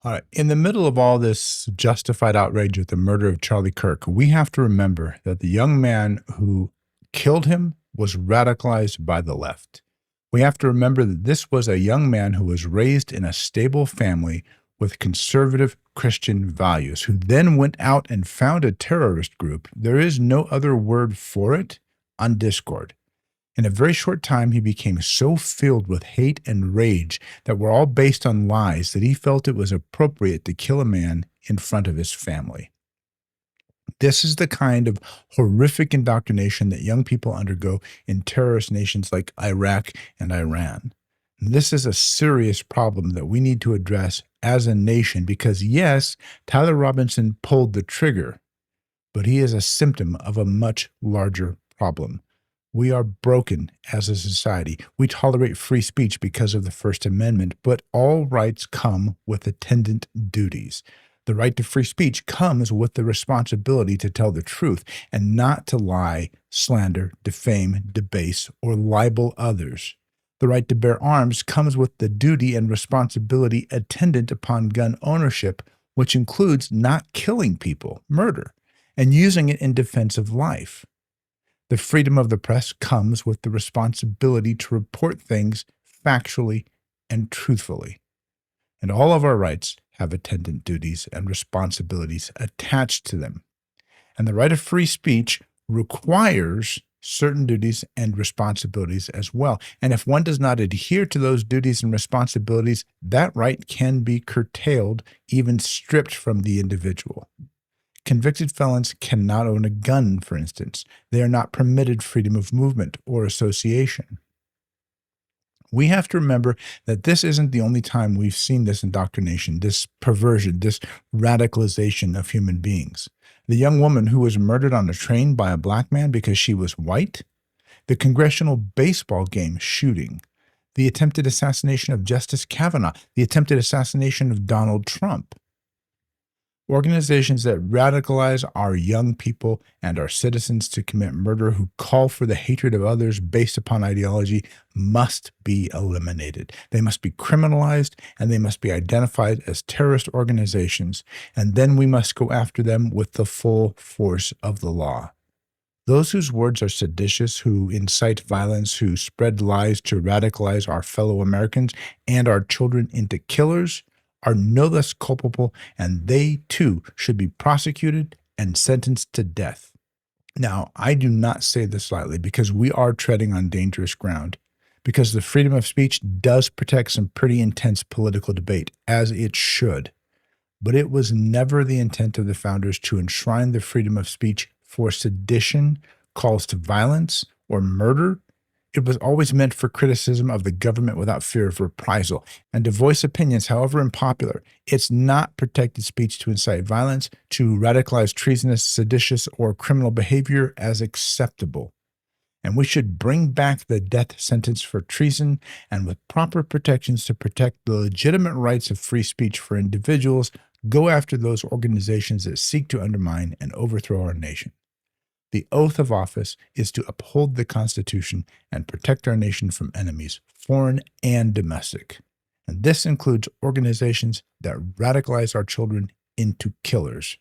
All right. In the middle of all this justified outrage at the murder of Charlie Kirk, we have to remember that the young man who killed him was radicalized by the left. We have to remember that this was a young man who was raised in a stable family with conservative Christian values, who then went out and found a terrorist group. There is no other word for it on Discord. In a very short time, he became so filled with hate and rage that were all based on lies that he felt it was appropriate to kill a man in front of his family. This is the kind of horrific indoctrination that young people undergo in terrorist nations like Iraq and Iran. This is a serious problem that we need to address as a nation because, yes, Tyler Robinson pulled the trigger, but he is a symptom of a much larger problem. We are broken as a society. We tolerate free speech because of the First Amendment, but all rights come with attendant duties. The right to free speech comes with the responsibility to tell the truth and not to lie, slander, defame, debase, or libel others. The right to bear arms comes with the duty and responsibility attendant upon gun ownership, which includes not killing people, murder, and using it in defense of life. The freedom of the press comes with the responsibility to report things factually and truthfully. And all of our rights have attendant duties and responsibilities attached to them. And the right of free speech requires certain duties and responsibilities as well. And if one does not adhere to those duties and responsibilities, that right can be curtailed, even stripped from the individual. Convicted felons cannot own a gun, for instance. They are not permitted freedom of movement or association. We have to remember that this isn't the only time we've seen this indoctrination, this perversion, this radicalization of human beings. The young woman who was murdered on a train by a black man because she was white, the congressional baseball game shooting, the attempted assassination of Justice Kavanaugh, the attempted assassination of Donald Trump. Organizations that radicalize our young people and our citizens to commit murder, who call for the hatred of others based upon ideology, must be eliminated. They must be criminalized and they must be identified as terrorist organizations, and then we must go after them with the full force of the law. Those whose words are seditious, who incite violence, who spread lies to radicalize our fellow Americans and our children into killers, are no less culpable, and they too should be prosecuted and sentenced to death. Now, I do not say this lightly because we are treading on dangerous ground, because the freedom of speech does protect some pretty intense political debate, as it should. But it was never the intent of the founders to enshrine the freedom of speech for sedition, calls to violence, or murder. It was always meant for criticism of the government without fear of reprisal, and to voice opinions, however unpopular. It's not protected speech to incite violence, to radicalize treasonous, seditious, or criminal behavior as acceptable. And we should bring back the death sentence for treason, and with proper protections to protect the legitimate rights of free speech for individuals, go after those organizations that seek to undermine and overthrow our nation. The oath of office is to uphold the Constitution and protect our nation from enemies, foreign and domestic. And this includes organizations that radicalize our children into killers.